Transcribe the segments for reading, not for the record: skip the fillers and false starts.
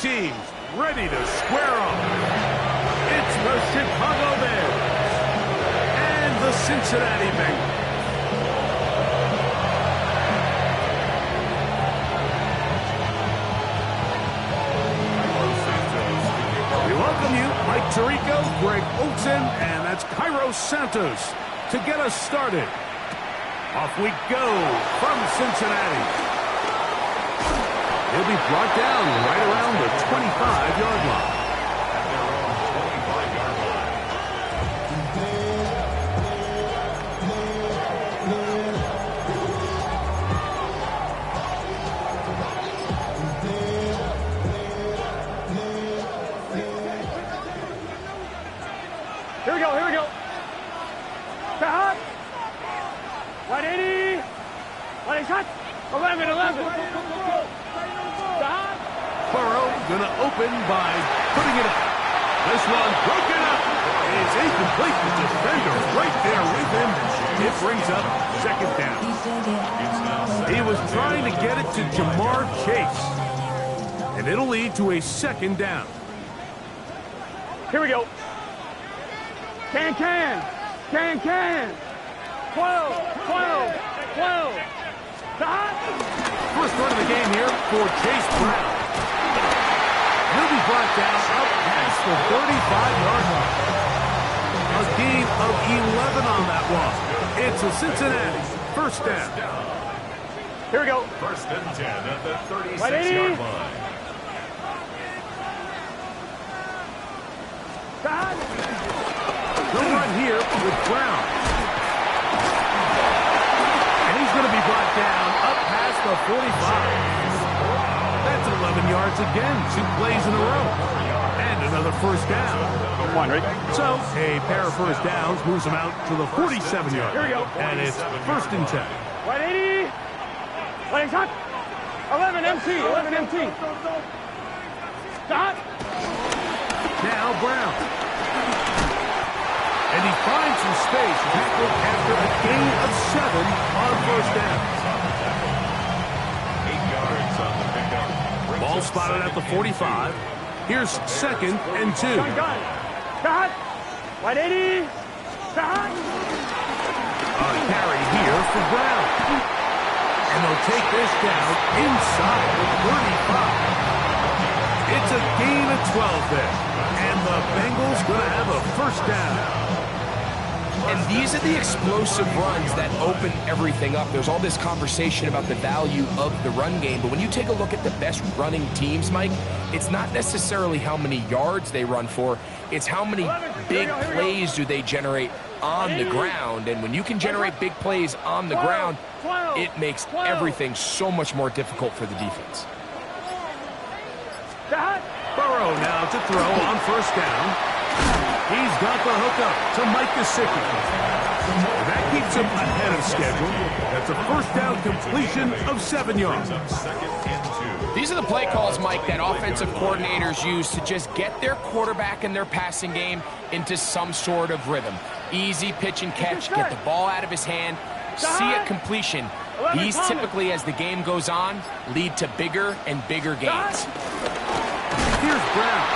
teams ready to square off. It's the Chicago Bears and the Cincinnati Bengals. We welcome you, Mike Tirico, Greg Olsen, and that's Cairo Santos to get us started. Off we go from Cincinnati. He'll be brought down right around the 25-yard line. Here we go, here we go. Cut. 180. 180 shot. 11. Burrow gonna open by putting it up. This one broken up. It's incomplete. The defender right there with him. It brings up second down. He was trying to get it to Jamar Chase. And it'll lead to a second down. Here we go. Can. 12. Cut. First run of the game here for Chase Brown. He'll be brought down up past the 35-yard line. A gain of 11 on that one. It's a Cincinnati first down. Here we go. First and 10 at the 36-yard line. Cut. No run here with Brown. And he's going to be brought down up past the 45. That's 11 yards again, 2 plays in a row. And another first down. One, right? So, a pair of first downs moves them out to the 47-yard. Here we go. And it's first and 10. 180. 180 shot. 11 MT. Stop. Now Brown. And he finds some space tackled after a gain of 7 on first down. 8 yards on the pickup. Ball spotted at the 45. Here's second and 2. Gun. Cut. 180. Cut. A carry here for Brown. And they'll take this down inside the 35. It's a gain of 12 there. And the Bengals going to have a first down. And these are the explosive runs that open everything up. There's all this conversation about the value of the run game, but when you take a look at the best running teams, Mike, it's not necessarily how many yards they run for, it's how many big plays do they generate on the ground. And when you can generate big plays on the ground, it makes everything so much more difficult for the defense. Burrow now to throw on first down. He's got the hookup to Mike Gesicki. That keeps him ahead of schedule. That's a first down completion of 7 yards. These are the play calls, Mike, that offensive coordinators use to just get their quarterback and their passing game into some sort of rhythm. Easy pitch and catch, get the ball out of his hand, see it completion. These typically, as the game goes on, lead to bigger and bigger gains. Here's Brown.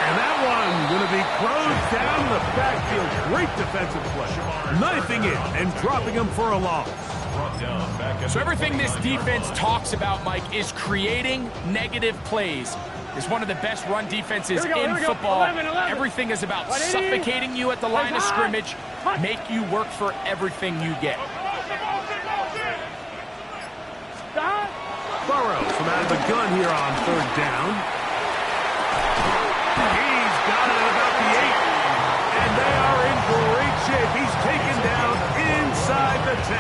And that one going to be closed down the backfield. Great defensive play. Knifing it and dropping him for a loss. So everything this defense talks about, Mike, is creating negative plays. It's one of the best run defenses in football. 11. Everything is about suffocating you at the line of scrimmage, make you work for everything you get. Burrow from out of the gun here on third down. He's got it at about the 8. And they are in great shape. He's taken down inside the 10.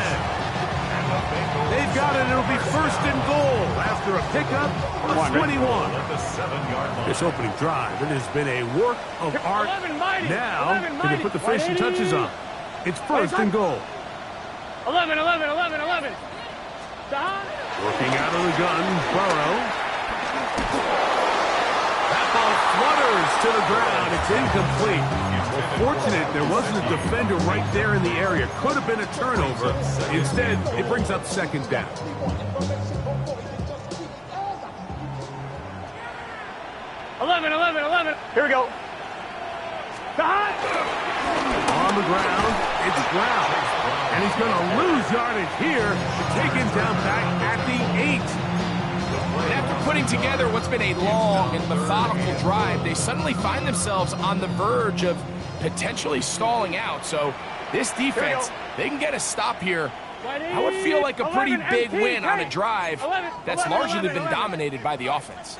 They've got it. It'll be first and goal after a pickup of 21. This opening drive, it has been a work of art. Now, can they put the finishing touches on? It's first and goal. 11. Working out of the gun, Burrow. That ball flutters to the ground. It's incomplete. Well, fortunate there wasn't a defender right there in the area. Could have been a turnover. Instead, it brings up second down. 11, 11, 11. Here we go. Cut. On the ground, it's Brown. And he's going to lose yardage here to take him down back at the 8. And after putting together what's been a long and methodical drive, they suddenly find themselves on the verge of potentially stalling out. So this defense, they can get a stop here. I would feel like a pretty big win on a drive that's largely been dominated by the offense.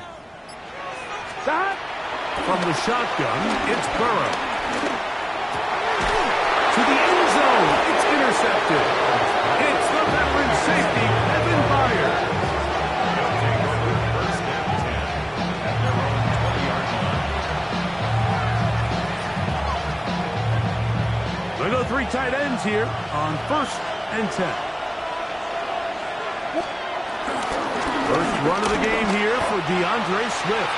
From the shotgun, it's Burrow. To the end zone, it's intercepted. It's the veteran safety, Evan Byers. They go 3 tight ends here on 1st and 10. First run of the game here for DeAndre Swift.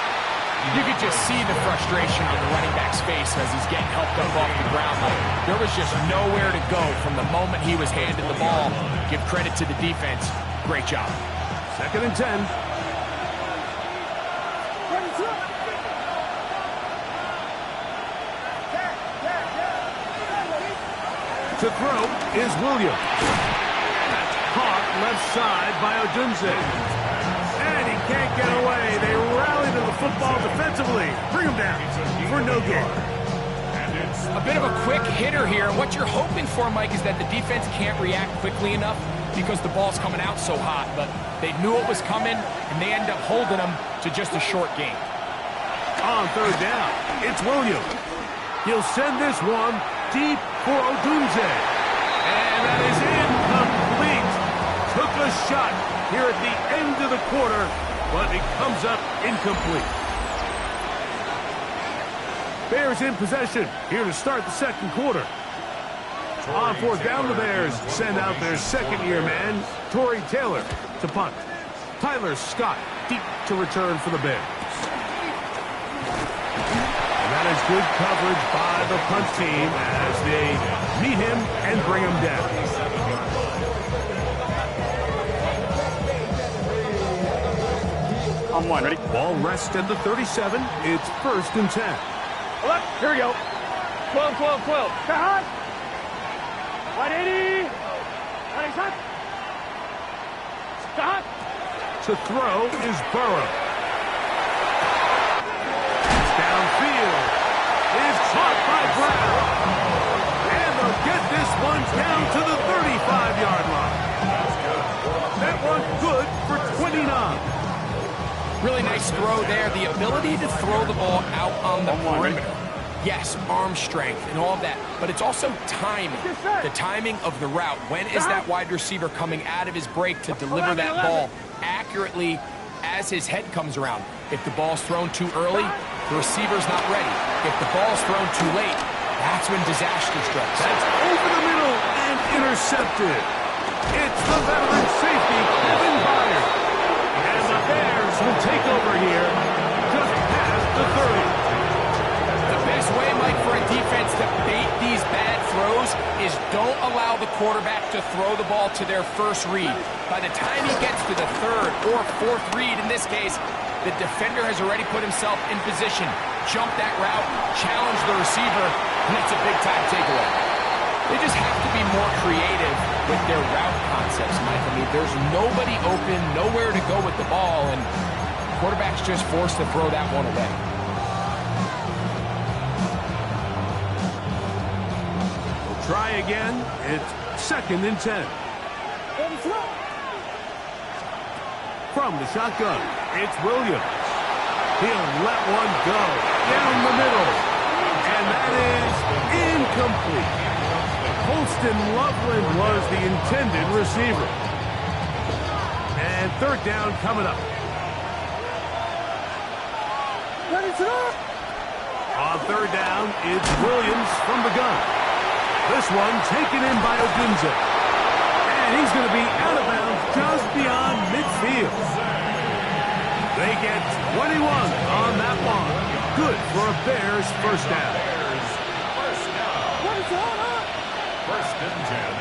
You could just see the frustration on the running back's face as he's getting helped up off the ground. Like, there was just nowhere to go from the moment he was handed the ball. Give credit to the defense. Great job. 2nd and 10. To throw is Williams. Caught left side by Odunze. And he can't get away. They rally to the football defensively. Bring him down for no gain. A bit of a quick hitter here. What you're hoping for, Mike, is that the defense can't react quickly enough because the ball's coming out so hot. But they knew it was coming, and they end up holding them to just a short gain. On 3rd down, it's Williams. He'll send this one deep for Odunze. And that is incomplete. Took a shot here at the end of the quarter, but it comes up incomplete. Bears in possession here to start the 2nd quarter. On 4th down, the Bears send out their 2nd-year man, Torrey Taylor, to punt. Tyler Scott deep to return for the Bears. And that is good coverage by the punt team as they meet him and bring him down. On 1, ready? Ball rests at the 37. It's 1st and 10. Here we go. 12, 12, 12. Cut. 180. Running shot. Stop. To throw is Burrow. Downfield is caught by Brown. And they'll get this one down to the 35-yard line. That one good for 29. Really nice throw there. The ability to throw the ball out on the perimeter. Yes, arm strength and all of that, but it's also timing. The timing of the route. When is that wide receiver coming out of his break to deliver that ball accurately as his head comes around? If the ball's thrown too early, the receiver's not ready. If the ball's thrown too late, that's when disaster strikes. That's over the middle and intercepted. It's the veteran safety, Evan Byers. And the Bears will take over here just past the 30. The best way, Mike, for a defense to bait these bad throws is don't allow the quarterback to throw the ball to their first read. By the time he gets to the 3rd or 4th read, in this case, the defender has already put himself in position, jump that route, challenge the receiver, and it's a big-time takeaway. They just have to be more creative with their route concepts, Mike. I mean, there's nobody open, nowhere to go with the ball, and quarterback's just forced to throw that one away. Try again. It's 2nd and 10. From the shotgun, it's Williams. He'll let one go down the middle. And that is incomplete. Colston Loveland was the intended receiver. And 3rd down coming up. On 3rd down, it's Williams from the gun. This one taken in by Odunze. And he's going to be out of bounds just beyond midfield. They get 21 on that one. Good for a Bears first down. First and 10.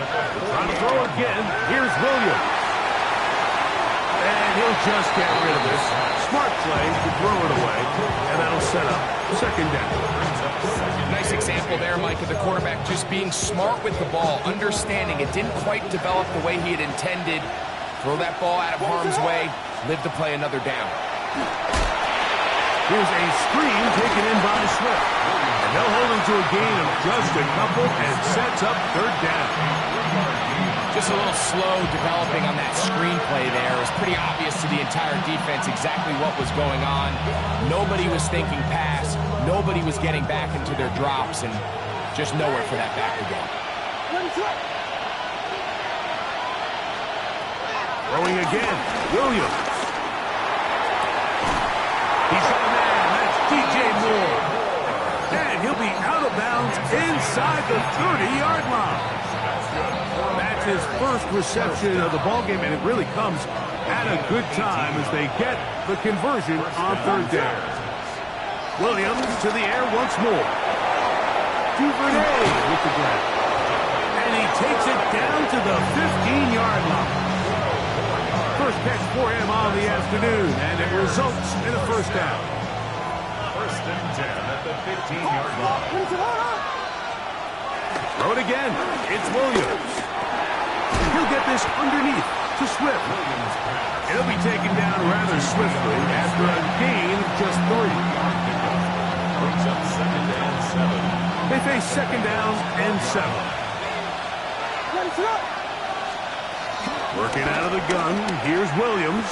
Trying to throw again. Here's Williams. And he'll just get rid of this. Smart play to throw it away. And that'll set up second down. Nice example there, Mike, of the quarterback just being smart with the ball, understanding it didn't quite develop the way he had intended. Throw that ball out of harm's way, live to play another down. Here's a screen taken in by Swift. And they'll hold him to a gain of just a couple and sets up third down. Just a little slow developing on that screenplay there. It was pretty obvious to the entire defense exactly what was going on. Nobody was thinking pass. Nobody was getting back into their drops, and just nowhere for that back to go. Throwing again, Williams. He's got a man, that's DJ Moore. And he'll be out of bounds inside the 30-yard line. That's his first reception of the ballgame, and it really comes at a good time as they get the conversion on third down. Williams to the air once more. Duvernay with the grab. And he takes it down to the 15-yard line. First catch for him on the afternoon, and it results in a first down. First and 10 at the 15-yard line. Throw it again. It's Williams. He'll get this underneath to Swift. It'll be taken down rather swiftly after a gain of just 3. Brings up second and 7. They face second down and 7. Working out of the gun, here's Williams.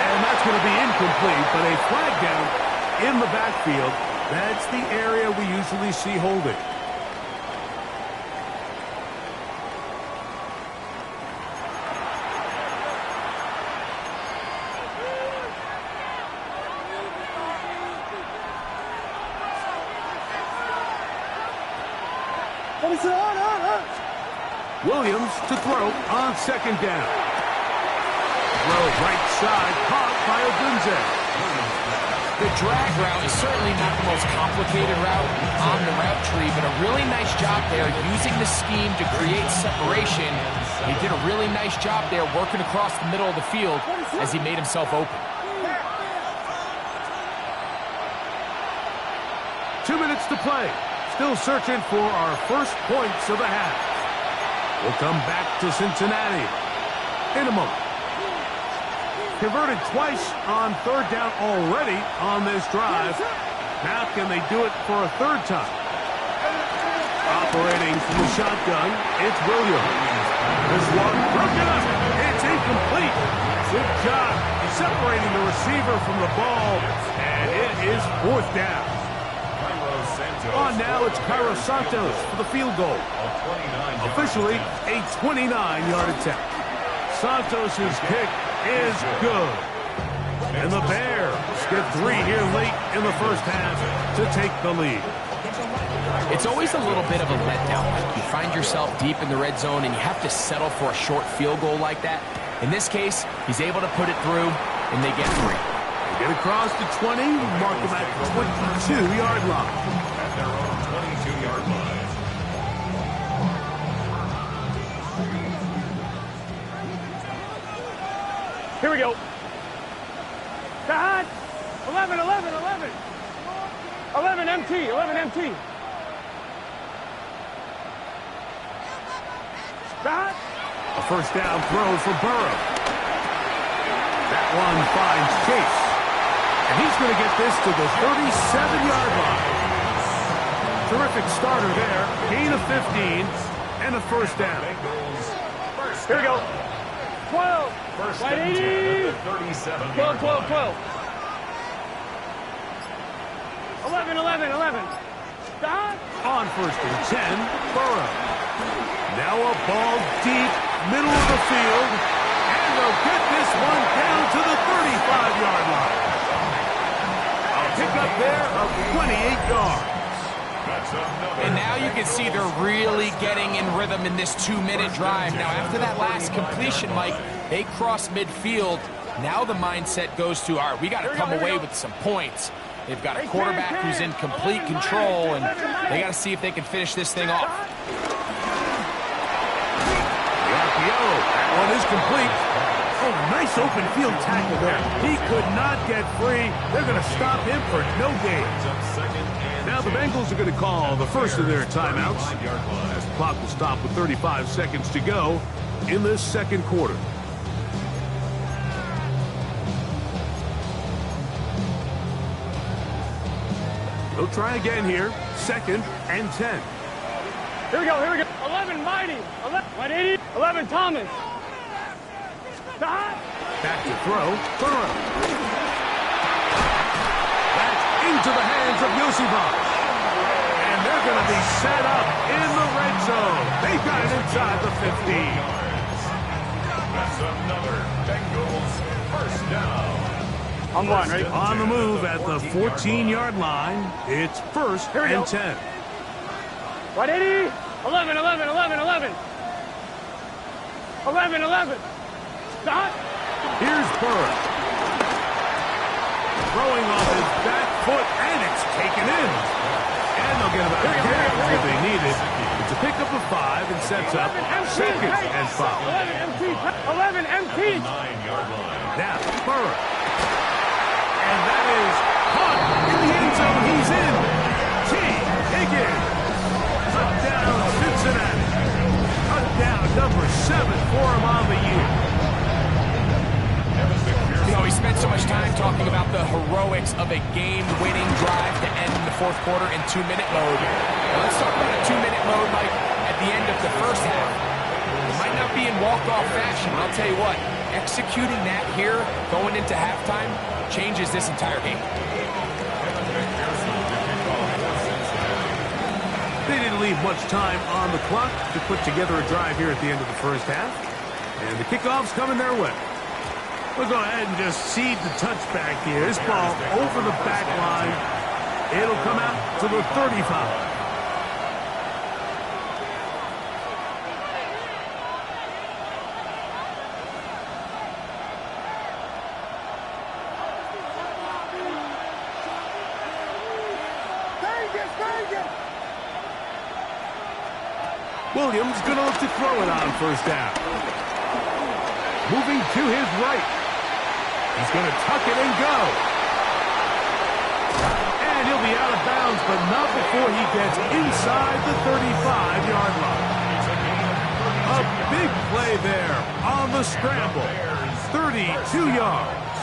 And that's going to be incomplete, but a flag down in the backfield. That's the area we usually see holding. Williams to throw on second down. Throw right side, caught by Odunze. The drag route is certainly not the most complicated route on the route tree, but a really nice job there using the scheme to create separation. He did a really nice job there working across the middle of the field as he made himself open. 2 minutes to play. Still searching for our first points of the half. We'll come back to Cincinnati in a moment. Converted twice on third down already on this drive. Now can they do it for a third time? Operating from the shotgun, it's Williams. This one broken up. It's incomplete. Good job separating the receiver from the ball, and it is fourth down. On now, it's Cairo Santos for the field goal. Officially, a 29-yard attempt. Santos' kick is good. And the Bears get 3 here late in the first half to take the lead. It's always a little bit of a letdown. You find yourself deep in the red zone and you have to settle for a short field goal like that. In this case, he's able to put it through, and they get 3. They get across to 20, mark them at the 22-yard line. At their own 22-yard line. Here we go. Sahad. 11, 11, 11. 11 MT, 11 MT. Sahad. A first down throw for Burrow. That one finds Chase. And he's going to get this to the 37-yard line. Terrific starter there. Gain of 15 and a first down. Here we go. 12. First Right and 10 80. at the 37. 12, 12, 12. 11, 11, 11. Sahad. On first and 10, Burrow. Now a ball deep, middle of the field. And they'll get this one down to the 35-yard line. A pickup there of 28 yards. And now you can see they're really getting in rhythm in this 2-minute drive. Now, after that last completion, Mike, they cross midfield. Now the mindset goes to, all right, we got to come away with some points. They've got a quarterback who's in complete control, and they got to see if they can finish this thing off. The RPO, that one is complete. Oh, nice open field tackle there. He could not get free. They're going to stop him for no gain. Now the Bengals are going to call the first of their timeouts. As the clock will stop with 35 seconds to go in this second quarter. They'll try again here. 2nd and 10. Here we go, here we go. 11, Mighty. 11, 11, Thomas. Back to throw. Burrow. That's into the hands of Yosibov. And they're going to be set up in the red zone. They've got it inside the 15. That's another Bengals first down. I'm one, ready? On the move at the 14-yard line. It's 1st and 10. 180. 11, 11, 11, 11. 11, 11. Stop. Here's Burrow. Throwing off his back foot, and it's taken in. And they'll get about a gain if they need it. It's a pickup of 5 and sets up 2nd and 5. 11 MT. 11 MT. 9-yard line. Now, Burrow. And that is caught in the end zone. He's in. T. Higgins. Touchdown, Cincinnati. Touchdown number 7 for him on the year. You know, we spent so much time talking about the heroics of a game-winning drive to end the fourth quarter in 2-minute mode. Now let's talk about a 2-minute mode like at the end of the first half. It might not be in walk-off fashion, but I'll tell you what, executing that here, going into halftime, changes this entire game. They didn't leave much time on the clock to put together a drive here at the end of the first half. And the kickoff's coming their way. We'll go ahead and just seed the touchback here. This ball over the back line. It'll come out to the 35. Williams going to look to throw it on first down. Moving to his right. He's going to tuck it and go. And he'll be out of bounds, but not before he gets inside the 35-yard line. A big play there on the scramble. 32 yards.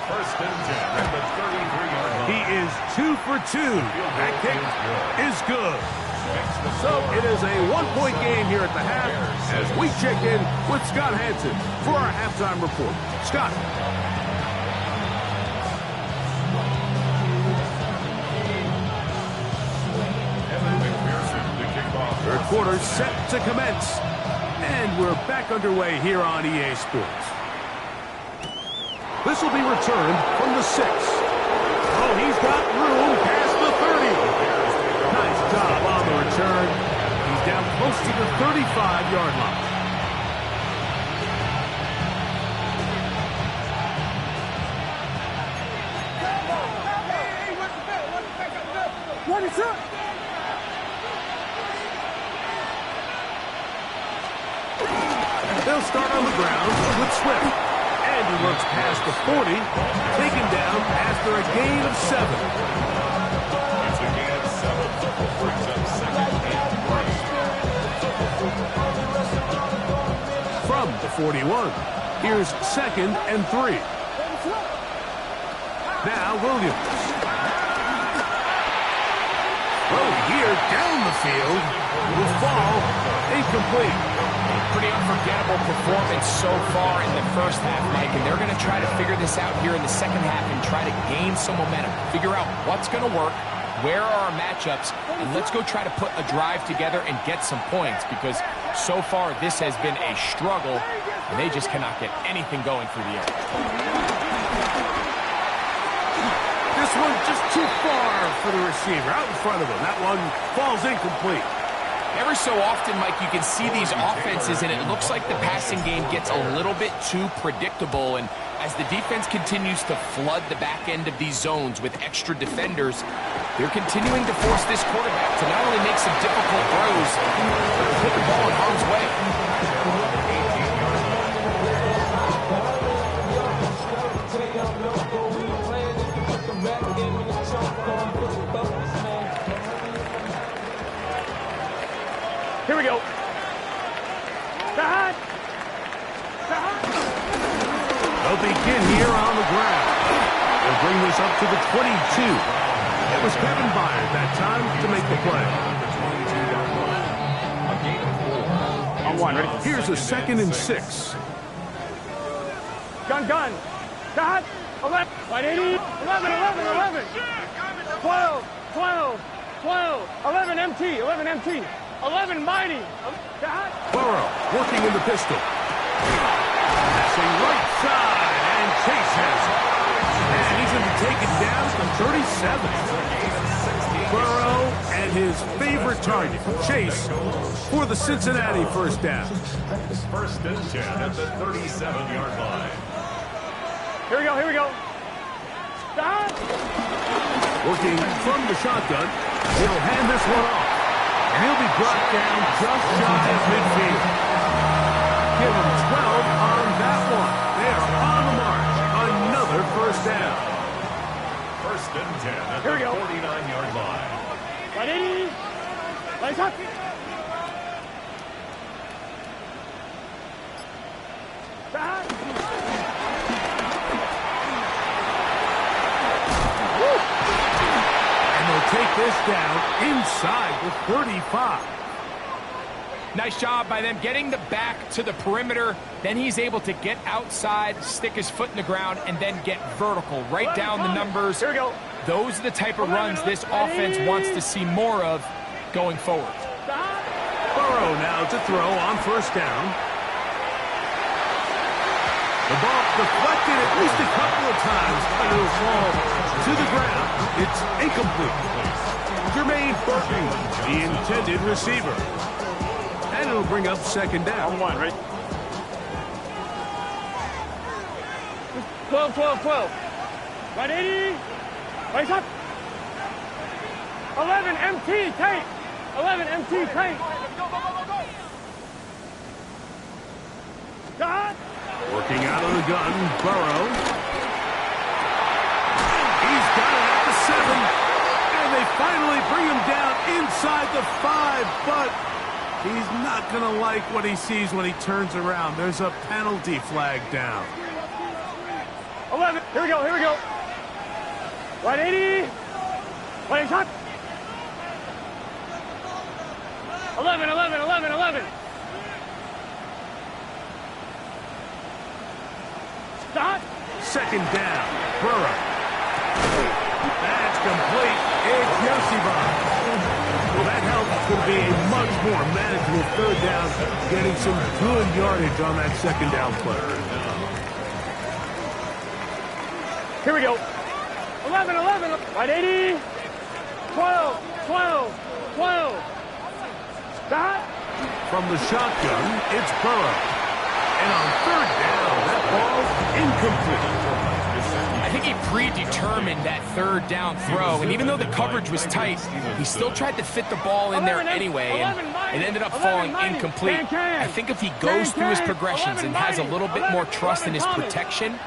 First and 10 at the 33-yard line. He is 2 for 2. That kick is good. So it is a one-point game here at the half as we check in with Scott Hanson for our halftime report. Scott. Third quarter set to commence. And we're back underway here on EA Sports. This will be returned from the 6. Oh, he's got room past the 30. Nice job on the return. He's down close to the 35-yard line. They'll start on the ground with Swift. And he looks past the 40, taken down after a gain of 7. It's a gain of 7. Brings up 2nd and 3. From the 41, here's 2nd and 3. Now Williams. Throw here down the field. Will fall incomplete. Pretty unforgettable performance so far in the first half, Mike, and they're going to try to figure this out here in the second half and try to gain some momentum. Figure out what's going to work, where are our matchups, and let's go try to put a drive together and get some points because so far this has been a struggle, and they just cannot get anything going through the air. This one just too far for the receiver, out in front of him. That one falls incomplete. Every so often, Mike, you can see these offenses, and it looks like the passing game gets a little bit too predictable. And as the defense continues to flood the back end of these zones with extra defenders, they're continuing to force this quarterback to not only make some difficult throws, but to put the ball in harm's way. we go. Start. They'll begin here on the ground. They'll bring this up to the 22. It was Kevin Byard that time to make the play. On one, ready? Here's a 2nd and 6. Gun. Start. 11. 11. 11. 12. 11 MT. 11 mighty. Start. Burrow working in the pistol. Passing right side, and Chase has it. And he's going to be taken down from 37. Burrow and his favorite target, Chase, for the Cincinnati first down. First and 10 at the 37-yard line. Here we go. Start. Working from the shotgun, he'll hand this one off. And he'll be brought down just shy of midfield. Give him 12 on that one. They are on the march. Another first down. First and 10 at Here we the go. 49-yard line. Ready? Lights up. Start. And they'll take this down inside the 35. Nice job by them getting the back to the perimeter. Then he's able to get outside, stick his foot in the ground, and then get vertical. Right down the numbers. Here we go. Those are the type of runs this offense wants to see more of going forward. Burrow now to throw on first down. The ball deflected at least a couple of times, but it'll fall to the ground. It's incomplete. Jermaine Burton, the intended receiver. And it'll bring up second down. On one, ready? 12. Ready? Lights up. 11 MT tank. 11 MT tank. Start. Working out of the gun, Burrow. He's got it at the 7. And they finally bring him down inside the 5, but he's not going to like what he sees when he turns around. There's a penalty flag down. 11. Here we go. 180. Lights up. 11. Start. Second down, Burrow. That's complete. It's Yosibon. Well, that helps to be a much more manageable third down, getting some good yardage on that second down play. Here we go. 11. 180. 12. Start. From the shotgun, it's Burrow. And on third down, that ball's incomplete. I think he predetermined that third down throw, and even though the coverage was tight, he still tried to fit the ball in there anyway, and it ended up falling incomplete. I think if he goes through his progressions and has a little bit more trust in his protection,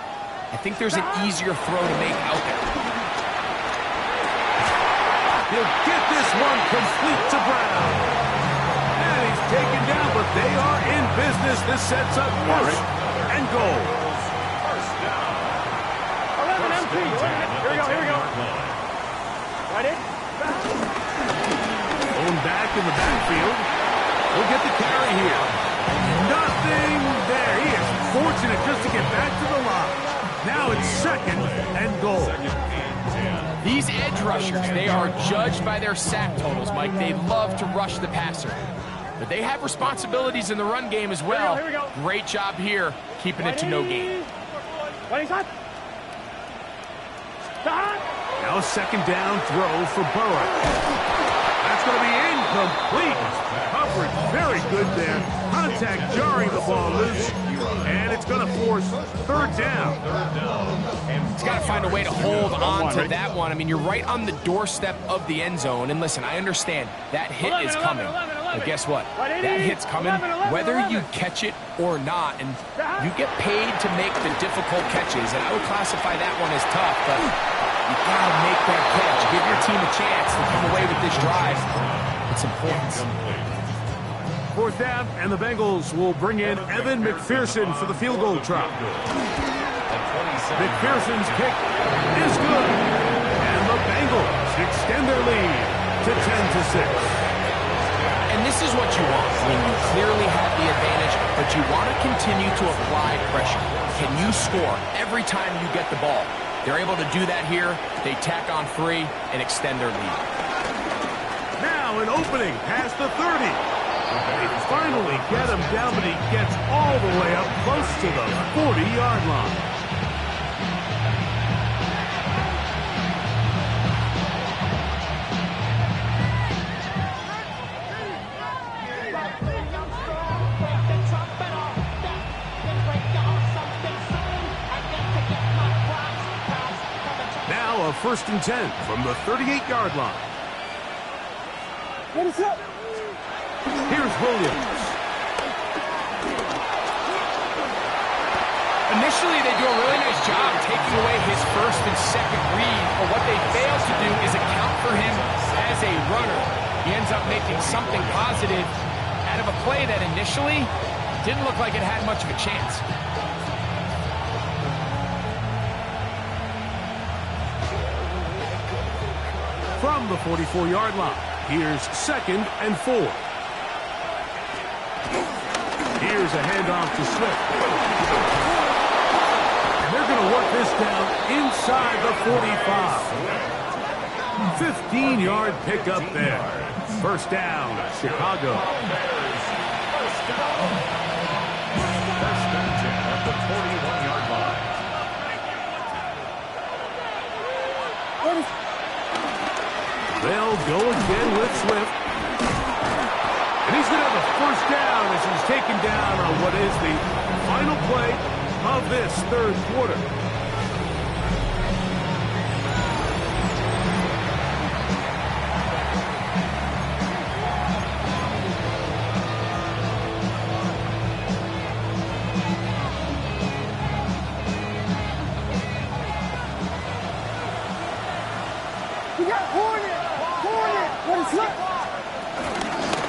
I think there's an easier throw to make out there. He'll get this one complete to Brown. And he's taken down, but they are in business. This sets up first and goal. 11 MT. Here we go. Ready? Going back in the backfield. He'll get the carry here. Nothing there. He is fortunate just to get back to the line. Now it's second and goal. These edge rushers, they are judged by their sack totals, Mike. They love to rush the passer. But they have responsibilities in the run game as well. Here we go. Great job here, keeping it to no gain. Start. Now a second down throw for Burrow. That's going to be incomplete. Coverage very good there. Contact jarring the ball loose. And it's going to force third down. He's got to find a way to hold on to that one. I mean, you're right on the doorstep of the end zone. And listen, I understand that hit is coming. But guess what? That hit's coming whether you catch it or not. And you get paid to make the difficult catches. And I would classify that one as tough, but you got to make that catch. Give your team a chance to come away with this drive. It's important. 4th down, and the Bengals will bring in Evan McPherson for the field goal try. McPherson's kick is good, and the Bengals extend their lead to 10-6. And this is what you want. I mean, you clearly have the advantage, but you want to continue to apply pressure. Can you score every time you get the ball? They're able to do that here. They tack on 3 and extend their lead. Now an opening past the 30. They finally get him down, but he gets all the way up close to the 40-yard line. Now a 1st and 10 from the 38-yard line. What is up? Here's Williams. Initially, they do a really nice job taking away his 1st and 2nd read, but what they fail to do is account for him as a runner. He ends up making something positive out of a play that initially didn't look like it had much of a chance. From the 44-yard line, here's 2nd and 4. Here's a handoff to Swift. And they're going to work this down inside the 45. 15-yard pickup there. 1st down, Chicago. 1st and 10 at the 41-yard line. They'll go again with Swift. And he's going to have a 1st down as he's taken down on what is the final play of this 3rd quarter. We got Hornet! Hornet! What is up?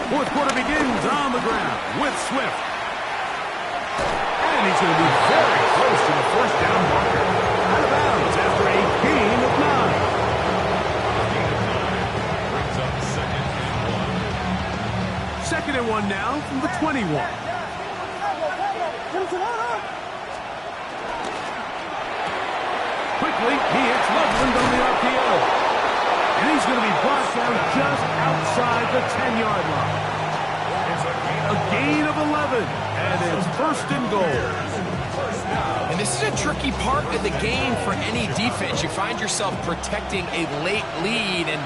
4th quarter begins on the ground with Swift. And he's going to be very close to the 1st down marker. Out of bounds after a gain of 9. Brings up 2nd and 1. 2nd and 1 now from the 21. Quickly, he hits Loveland on the RPO. And he's going to be brought down just outside the 10-yard line. A gain of 11, and it's 1st and goal. And this is a tricky part of the game for any defense. You find yourself protecting a late lead, and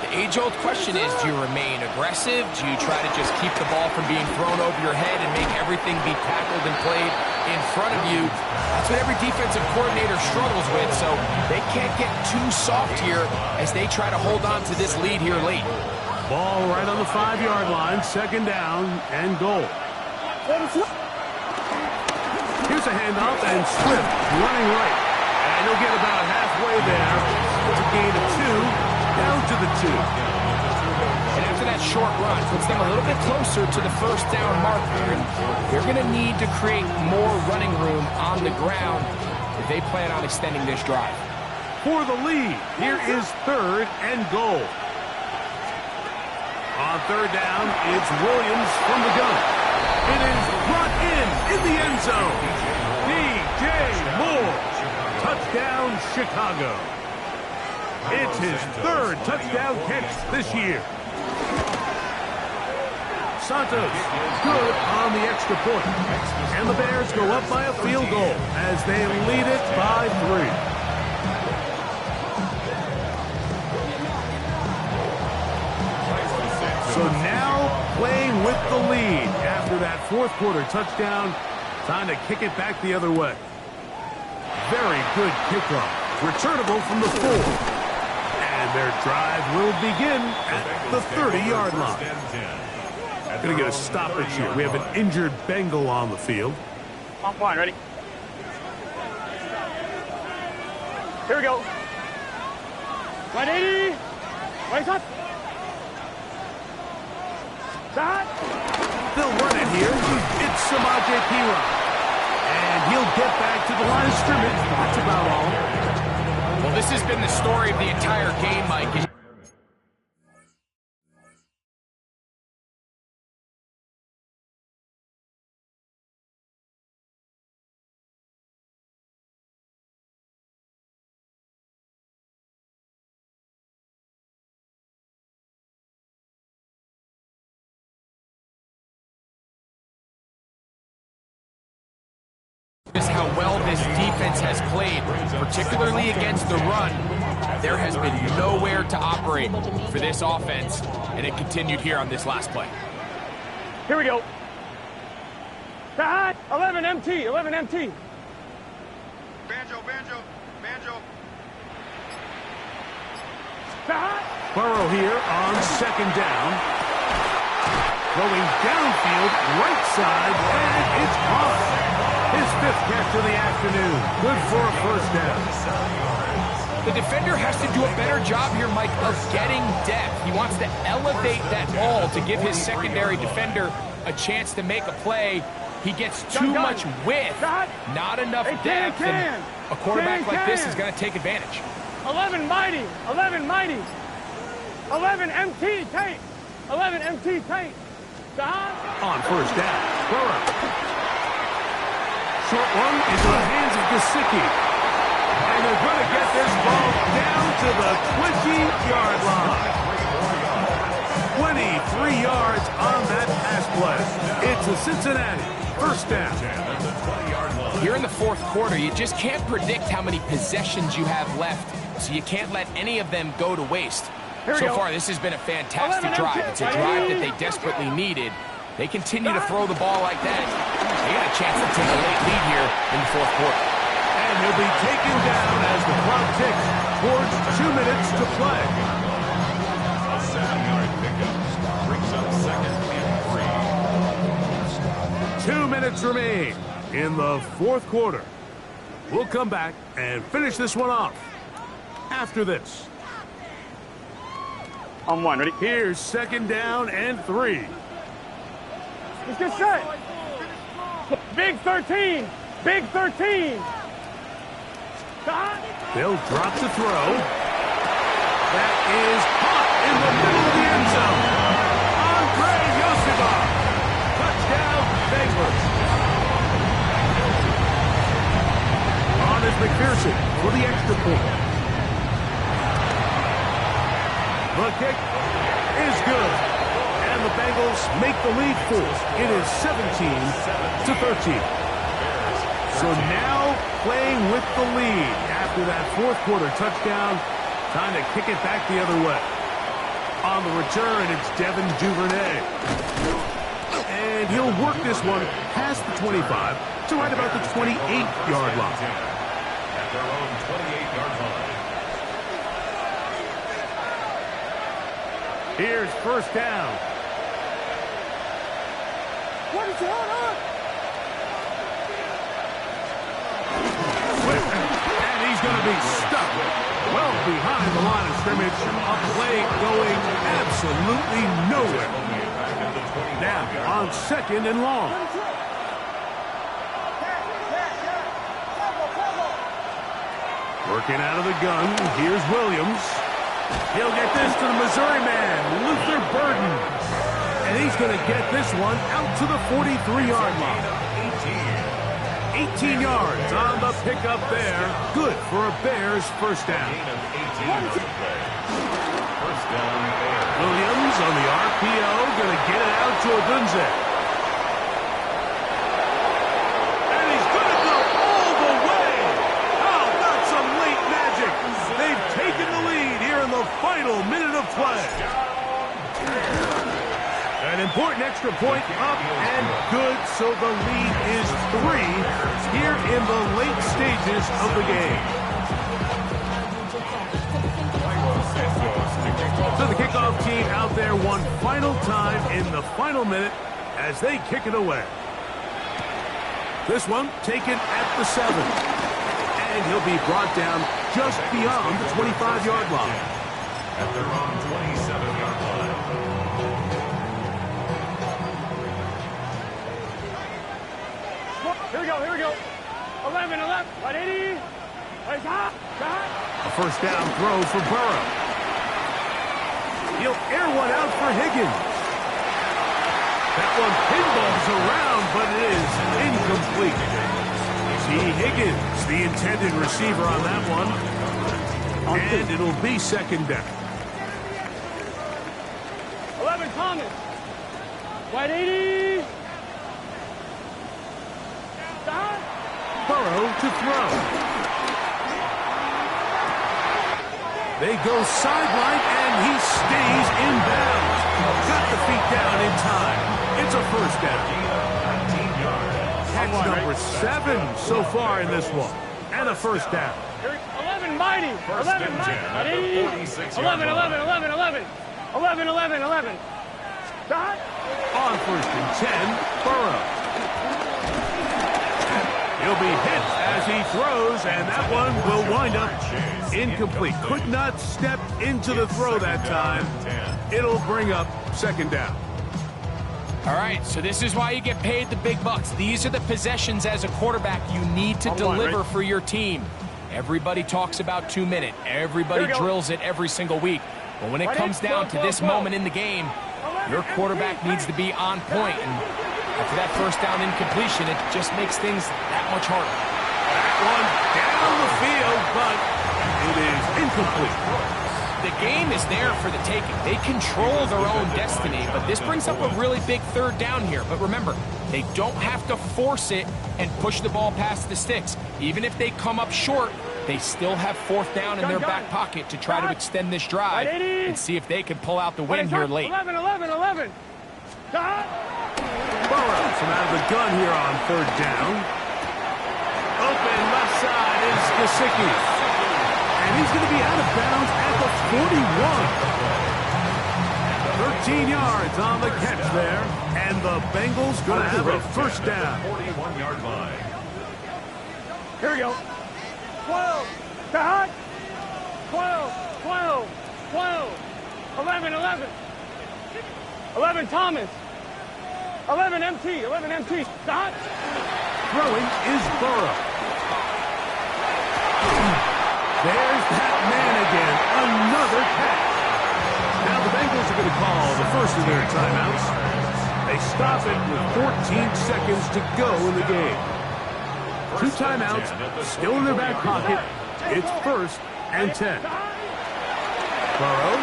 the age-old question is, do you remain aggressive? Do you try to just keep the ball from being thrown over your head and make everything be tackled and played in front of you? That's what every defensive coordinator struggles with, so they can't get too soft here as they try to hold on to this lead here late. Ball right on the 5-yard line, 2nd down and goal. Here's a handoff, and Swift running right. And he'll get about halfway there. It's a gain of 2. Down to the 2. And after that short run, puts them a little bit closer to the 1st down marker. And they're going to need to create more running room on the ground if they plan on extending this drive. For the lead, here is 3rd and goal. On 3rd down, it's Williams from the gun. It is brought in the end zone. DJ Moore. Touchdown, Chicago. It's his 3rd touchdown catch this year. Santos good on the extra point. And the Bears go up by a field goal as they lead it by 3. So now playing with the lead after that 4th quarter touchdown. Time to kick it back the other way. Very good kickoff. Returnable from the 4. And their drive will begin at the 30-yard line. Going to get a stoppage here. We have an injured Bengal on the field. On point, ready? Here we go. 180. Right up. That. They'll run it here. It's Samaje Perine. And he'll get back to the line of scrimmage. That's about all. Well, this has been the story of the entire game, Mike. Just how well this defense has played, particularly against the run. There has been nowhere to operate for this offense, and it continued here on this last play. Here we go. To high. 11 MT. 11 MT. Banjo. To high. Burrow here on second down. Going downfield, right side, and it's caught. His fifth catch of the afternoon. Good for a first down. The defender has to do a better job here, Mike, of getting depth. He wants to elevate that ball to give his secondary defender a chance to make a play. He gets too much width, not enough depth, and a quarterback like this is going to take advantage. 11 mighty. 11 mighty. 11 MT tape. 11 MT tape. On first down, Burrow. Short one into the hands of Gesicki. And they're going to get this ball down to the 20-yard line. 23 yards on that pass play. It's a Cincinnati first down. Here in the fourth quarter, you just can't predict how many possessions you have left, so you can't let any of them go to waste. So far, this has been a fantastic drive. It's a drive that they desperately needed. They continue to throw the ball like that. They got a chance to take a late lead here in the fourth quarter. And he'll be taken down as the clock ticks towards 2 minutes to play. A 7-yard pickup brings up second and 3. 2 minutes remain in the fourth quarter. We'll come back and finish this one off after this. On one, ready? Here's second down and 3. Let's get set. Big 13. Big 13. They'll drop to throw. That is caught in the middle of the end zone. Andre Yosibov. Touchdown, Bengals. On is McPherson for the extra point. The kick is good. And the Bengals make the lead 4. It is 17-13. So now playing with the lead after that fourth quarter touchdown. Time to kick it back the other way. On the return, it's Devin Duvernay. And he'll work this one past the 25 to right about the 28-yard line. At their own 28-yard line. Here's first down. What is going on? And he's going to be stuck well behind the line of scrimmage. A play going absolutely nowhere. Now on second and long. Working out of the gun. Here's Williams. He'll get this to the Missouri man, Luther Burden. And he's going to get this one out to the 43-yard line. 18 yards on the pickup there. Good for a Bears first down. First down, Bears. Williams on the RPO, going to get it out to Odunze. And he's going to go all the way. Oh, not some late magic. They've taken the lead here in the final minute of play. An important extra point up and good, so the lead is 3 here in the late stages of the game. So the kickoff team out there one final time in the final minute as they kick it away. This one taken at the 7. And he'll be brought down just beyond the 25-yard line. At their own 27-yard line. Here we go. 11, 180. Nice hot. A first down throw for Burrow. He'll air one out for Higgins. That one pinballs around, but it is incomplete. T. Higgins, the intended receiver on that one. And it'll be second down. 11, Thomas. 180. Stop. Burrow to throw. They go sideline, and he stays in bounds. Got the feet down in time. It's a first down. Catch number 7 so far in this one. And a first down. 11, mighty. 11, mighty. 11, 11. Stop. On first and 10, Burrow. He'll be hit as he throws, and that one will wind up incomplete. Could not step into the throw that time. It'll bring up second down. All right, so this is why you get paid the big bucks. These are the possessions as a quarterback you need to deliver for your team. Everybody talks about 2 minute. Everybody drills it every single week. But when it comes down to this moment in the game, your quarterback needs to be on point. And after that first down incompletion, it just makes things that much harder. That one down the field, but it is incomplete. The game is there for the taking. They control their own destiny, but this brings up a really big third down here. But remember, they don't have to force it and push the ball past the sticks. Even if they come up short, they still have fourth down in their back pocket to try to extend this drive and see if they can pull out the win here late. 11. Stop. Burrow from out of the gun here on third down. Open left side is Gesicki. And he's going to be out of bounds at the 41. 13 yards on the catch there. And the Bengals going to have a first down. 41-yard line. Here we go. 12. Stop. 12. 11. 11, Thomas. 11, MT. Stop. Throwing is Burrow. There's that man again. Another catch. Now the Bengals are going to call the first of their timeouts. They stop it with 14 seconds to go in the game. 2 timeouts still in their back pocket. It's first and 10. Burrow.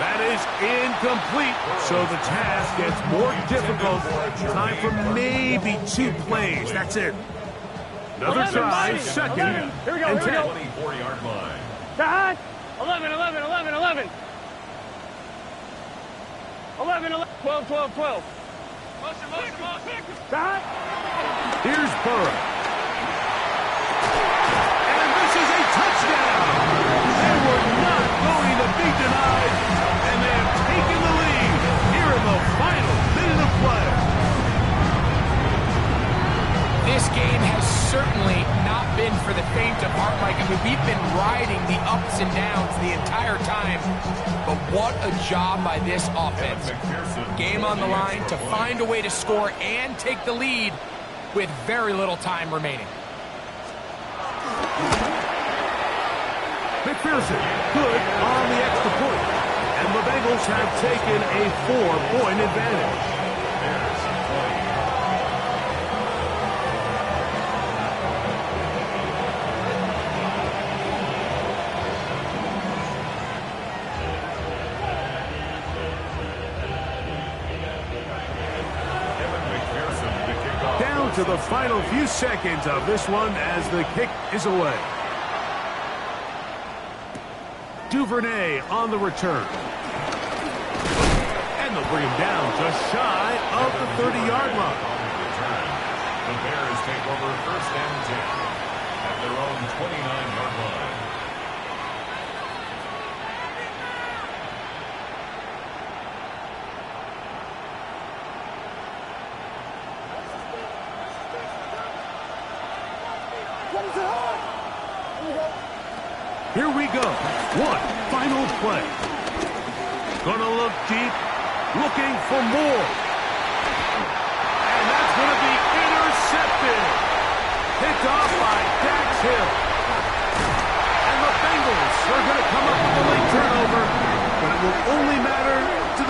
That is incomplete. So the task gets more difficult. Time for maybe 2 plays. That's it. Another try, second, and 10. 24-yard line. Stop. 11. 12. Stop. Here's Burrow. And this is a touchdown. They were not going to be denied, and they have taken the lead here in the final minute of play. This game has certainly not been for the faint of heart, Mike. I mean, we've been riding the ups and downs the entire time, but what a job by this offense. Game on the line to find a way to score and take the lead with very little time remaining. McPherson, good on the extra point, and the Bengals have taken a 4-point advantage. To the final few seconds of this one as the kick is away. Duvernay on the return. And they'll bring him down just shy of the 30-yard line. The Bears take over first and 10 at their own 29-yard line. Here we go. One final play. Gonna look deep, looking for more.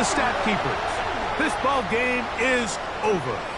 stat keepers. This ball game is over.